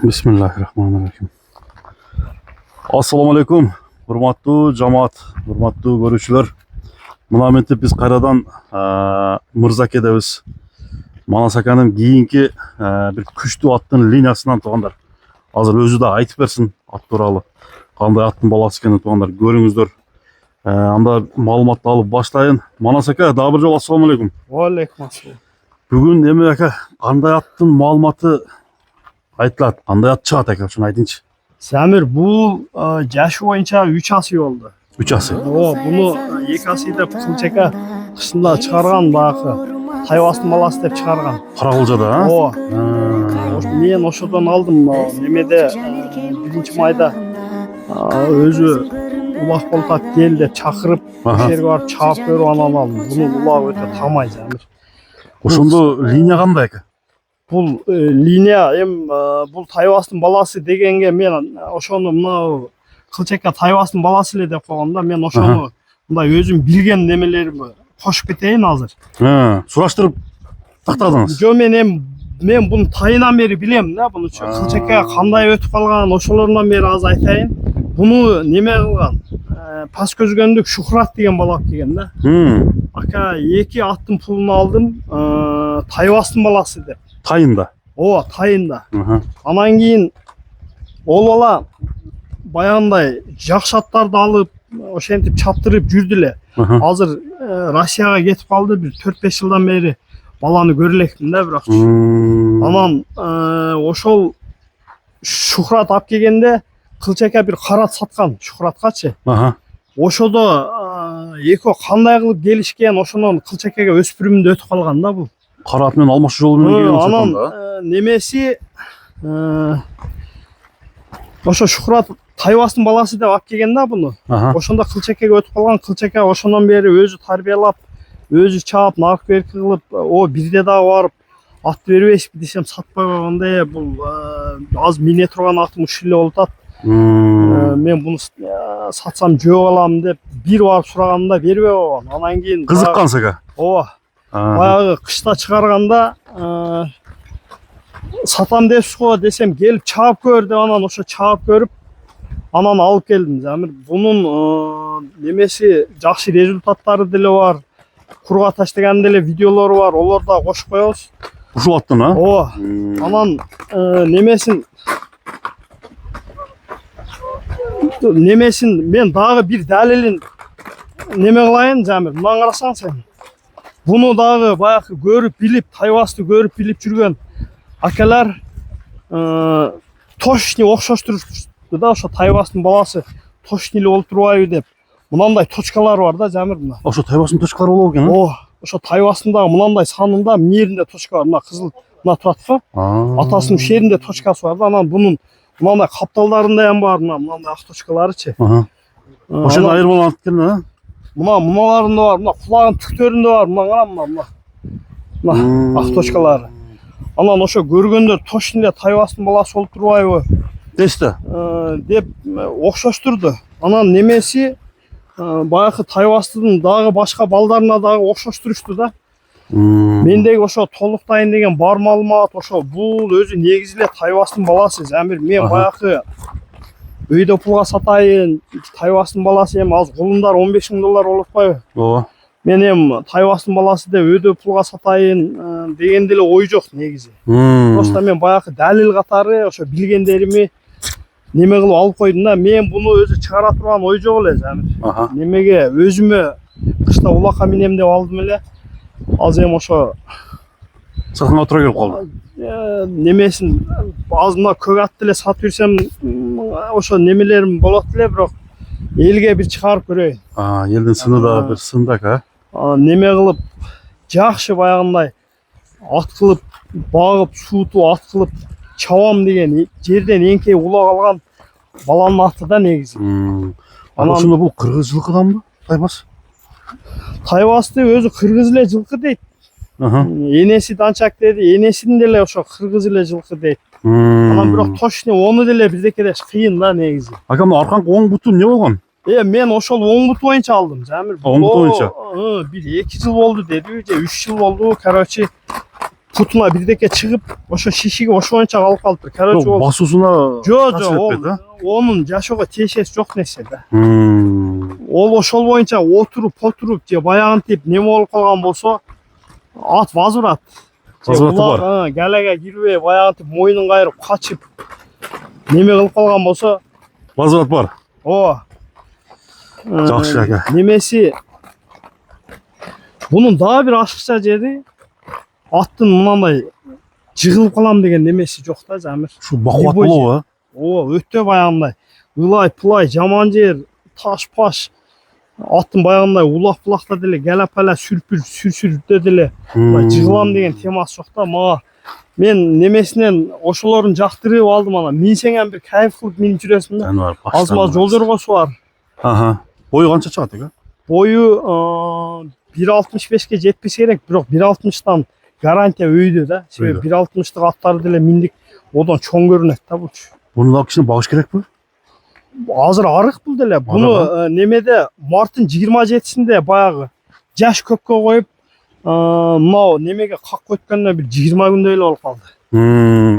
Bismillahirrahmanirrahim. Assalamu alaikum. Hurmatlı cemaat, hurmatlı görüşçüler. Mına mentip biz kayradan Mırzak edebіз. Manasaka'nın keyinki bir күчтүү аттын линиясынан тугандар. Азыр өзү да айтып берсин ат тууралуу. Кандай аттын баласы экенин тугандар көрүңүздөр. Анда маалыматты алып баштайын. Манасака, дагы бир жолу ассаламу алейкум. Алейкум ассалам. Бүгүн эме ака кандай аттын маалыматы айтылат? Кандай ат чыгат ака, ошону айтыңчы. Замир, бул жашы боюнча 3 асый болду. 3 асый. Буну 2 асый деп Кылчака кышында чыгарган, багы Тайвастын баласы деп чыгарган. Каракылжада, Мен ошодон алдым. Немеде 1-майда өзү улак болуп атат кел деп чакырып, жерге барып чаап берип анан алдым. Буну улак өтө тамай, Замир. Ошондо линия кандай ака? Бул линия бул Тайвастын баласы дегенге мен ошону мына Кылчака Тайвастын баласы эле деп койгондо, мен ошону мындай өзүм билген немелеримди кошуп кетейин азыр. Сураштырып тактадыңыз. Жо, мен буну тайынан бери билем да, буну Кылчака кандай өтүп калган, ошолордон бери аз айтайын. Буну неме кылган? Пас көзгөндүк Шухрат деген бала келген да. Ака 2 аттын пулун алдым, Тайвастын баласы деп. Тайында. Тайында. Анан кийин ол бала баягындай жакшы аттарды алып, ошентип чаптырып жүрдү эле. Азыр Россияга кетип калды, бир 4-5 жылдан бери баланы көрө элекмин да, бирок. Анан ошол Шухрат алып келгенде Кылчака бир карат саткан Шухраткачы. Ошодо экөө кандай кылып келишкен, ошонун Кылчакага өспүрүмүндө өтүп калган да бул. Карат менен алмаш жолу менен келген ошондо. Анан немеси ошо Шухрат Тайвастын баласы деп алып келген да буну. Ошондо Кылчакага өтүп калган. Кылчака ошондон бери өзү тарбиялап, өзү чаап, нарк берки кылып, бирде дагы барып ат бербейсизби десем сатпай койгондой, бул аз мине турган атым ушул эле болуп атат. Мен буну сатсам жөө алам деп бир барып сураганда бербей койгон. Анан кийин кызыккансыз ака. Баягы кышта чыгарганда сатам депсиз го десем, келип чаап көр деп, анан ошо чаап көрүп анан алып келдим. Замир, бунун немеси жакшы результаттары деле бар. Курга таштаган деле видеолору бар. Олорду да кошуп коебуз. Ушул аттын, Анан немесин мен дагы бир далилин неме кылайын, Замир. Мына карасаң сен. Буну дагы баягы көрүп билип, Тайвасты көрүп билип жүргөн акалар точно окшоштурушту да, ошо Тайвастын баласы точно эле болуп турбайбы деп. Мынандай точкалар бар да, Замир, мына. Ошо Тайвастын точкалары болобу экен? Ошо Тайвастындагы мынандай санында мээринде точка бар. Мына кызыл, мына турат го. Атасынын шеринде точкасы бар да, анан бунун мынандай капталдарында ham бар, мынандай ак точкаларычы. Ошондо айырмаланып кеткен, Мыналарында бар, мына кулагынын түктөрүндө бар, мына кара, мына ак точкалары. Анан ошо көргөндөр точно эле Тайвастын баласы болуп турбайбы дешти деп окшоштурду. Анан немеси баягы Тайвастын дагы башка балдарына дагы окшоштурушту да. Мендеги ошо толуктайын деген бар маалымат, ошо бул өзү негизи эле Тайвастын баласы. Замир, мен баягы өйдө пулга сатайын, Тайвастын баласы аз колундар $15,000 болуп атпайбы? Мен Тайвастын баласы деп өйдө пулга сатайын деген деле ой жок негизи. Просто мен баягы далил катары ошо билгендерими неме кылып алып койдум да. Мен буну өзү чыгара турган ой жок эле, Замир. Немеге өзүмө кышта улакка минем деп алдым эле. Азыр эми ошо сатыңга туура келип калды. Немесин аз мына көк атты эле сатып жүрсөм, ошо немелерим болот эле, бирок элге бир чыгарып көрөйүн. Элдин сыны да бир сында ака. Неме кылып жакшы баягындай ат кылып, багып, суутуп ат кылып чабам деген жерден эңкей улак алган баланын аты да негизи. Ошондо бул кыргыз жылкыданбы, Тайвас? Тайвасты өзү кыргыз эле жылкы дейт. Энеси данчак деди, энесин деле ошо кыргыз эле жылкы дейт. Анан бирок точно ону деле бирдеке деш кыйын да негизи. Ака, мына аркаңкы оң буту эмне болгон? Мен ошол оң буту боюнча алдым, Замир. Оң буту боюнча? Бир 2 жыл болду деди, же 3 жыл болду, короче. путуна бирдеке чыгып ошо шишиге ошоңча калып калыптыр. Короче, Жок, басуусуна жок, таасир онун жашоого тиешеси жок нерсе да. этпейт. Ол ошол боюнча отуруп же баягынтип неме болуп калган болсо ат вазурат. Вазураты бар. Галага кирбей баягынтип мойнун кайрып качып неме кылып калган болсо Базарат бар. Жакшы ака. Немеси бунун дагы бир ашыкча жери аттын мындай жыгылып калам деген немеси жок да Замир. Ушу бакубат болобу? Өтө баягындай ылай пулай жаман жер таш паш аттын баягындай улак булакта деле галапала сүрсүрдө деле жыгылам деген темасы жок да. Мага мен немесинен ошолорун жактырып алдым, ана минсең бир кайф кылып минип жүрөсүң да. Азмаз жол жоргосу бар. Бою канча чыгат экен? Бою 1.65ке жетпесе керек, бирок 1.60тан гарантия өйдө да. Себеби 1.60тык аттарды деле миндик, одан чоң көрүнөт да булчу. Буну да кичине багыш керекпи? Азыр арык бул деле. Буну немеде марттын 27-синде баягы жаш көккө коюп, мынау немеге какка өткөндө бир 20 күндөй эле болуп калды.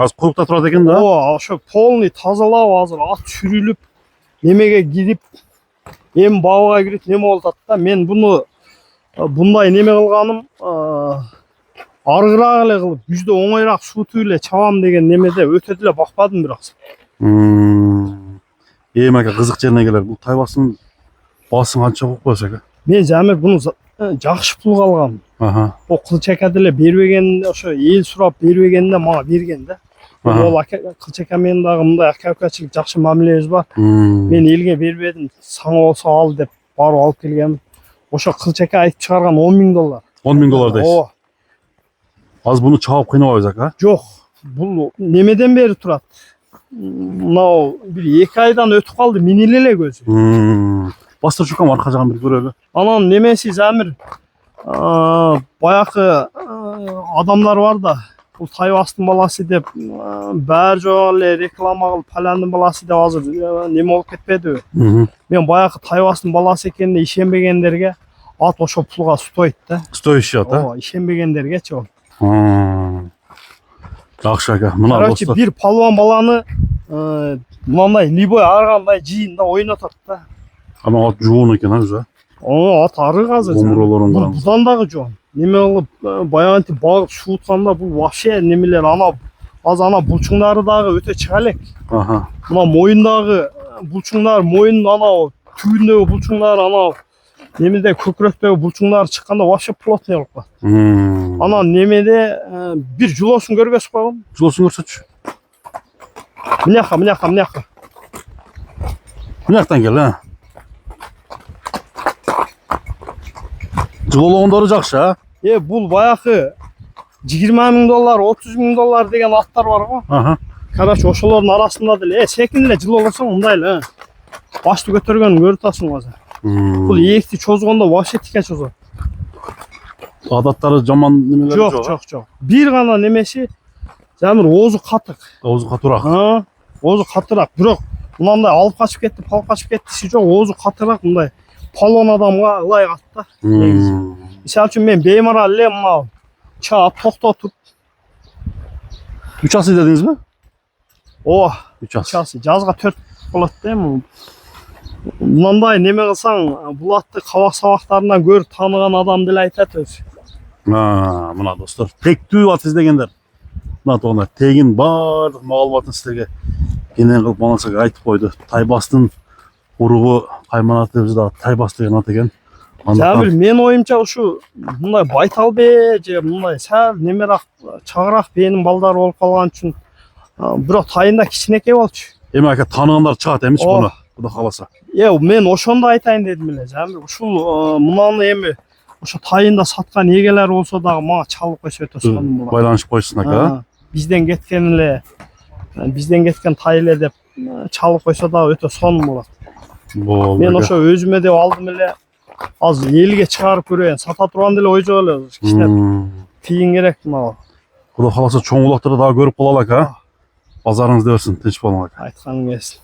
Азыр курукта турат экен да. Ошо полный тазалап азыр ат сүрүлүп немеге кирип эми бабага кирет неме болуп атат да. Мен буну bunday neme kılganım argırak ele kılıp yüzde oңайrak suutuyla çabam degen nemede ötedile bakmadım biraz. Эми ака кызык жерине келер. Бул тайбастын басын канча коюп коесуз ака? Мен Замир буну жакшы пулга алгам. О кылчака деле бербегенде ошо эл сурап бербегенде мага берген да. Ол кылчака менен дагы мындай ака-акачылык жакшы мамилебиз бар. Мен элге бербедим, саңа болсо ал деп барып алып келгем. Ошо кылчака айтып чыгарган $10.000. $10.000 дейсиз. Аз буну чабып кыйнабайбыз ака? Жок. Бул немеден бери турат. Мынау бир 2 айдан өтүп калды, миниле эле көзү. Бастырып чыккан арка жагын бир көрөлү. Анан немеси Замир баякы адамдар бар да, бул Тайбастын баласы деп баары жок эле реклама кылып паландын баласы деп азыр неме болуп кетпедиби? Мен баякы Тайбастын баласы экенине ишенбегендерге ат ошо пулга стоит да. Стоит да? Ишенбегендергечи ол. Жакшы ака. Мына короче, бир палван баланы мындай любой ар кандай жыйында ойнотот да. Ана ат жоон экен өзү. Ат арык азыр. Будан дагы жоон. Неме кылып баягынтип багып шуутканда бул вообще немелер ана булчуңдары дагы өтө чыга элек. Мына моюндагы булчуңдар, моюнун ана түбүндөгү булчуңдар, ана немеде көкүрөктөгү булчуңдар чыкканда вообще плотный болуп калат. Анан немеде бир жулосун көрбөсүп койгом. Жулосун көрсөтчү. Мынаяка. Мынаяктан кел, Жылоологондору жакшы, бул баякы $20.000, $30.000 деген аттар бар го. Короче, ошолордун арасында деле секин эле жылоолосоң мындай эле башты көтөргөнүн көрүп атасың азыр. Бул эекти чозгондо вообще тике чозот. Адаттары жаман немелер жок. Бир гана немеси Замир оозу катык. Оозу катуураак. Оозу катыраак. Бирок мындай алып качып кеттиси жок, оозу катыраак мындай палон адамга ылай кат да. Мисалы үчүн мен беймарал эле мына чаап токтотуп 3 асы дедиңизби? 3 асы. Жазга 4 болот да эми. Мындай неме кылсаң, бул атты кабак сабактарынан көрүп тааныган адам деле айтат өзү. Мына достор, тектүү ат издегендер. Мына тогуна тегин баардык маалыматын силерге кенен кылып Манасак айтып койду. Тайбастын уругу Кайманатыбыз да Тайбас деген ат экен. Замир, мен оюмча ушу мындай байтал бээ же мындай сәл немерак чагыраак бээнин балдары болуп калган үчүн бирок тайында кичинекей болчу. Эми ака тааныгандар чыгат эмичи буну, Кудай кааласа. Мен ошондо айтайын дедим эле, Замир. Ушул мунаны эми ошо тайында саткан эгелер болсо дагы мага чалып койсо өтө сонун болот. Байланышып койсун ака. Бизден кеткен тай эле деп чалып койсо дагы өтө сонун болот. Мен ошо өзүмө деп алдым эле. Азыр элге чыгарып көрөйүн, сата турган деле ой жок эле. Кичине тыйын керек мына. Кудай кааласа чоң улактарды дагы көрүп калалы ака. Базарыңызды берсин, тынч болуңуз. Айтканың келсин.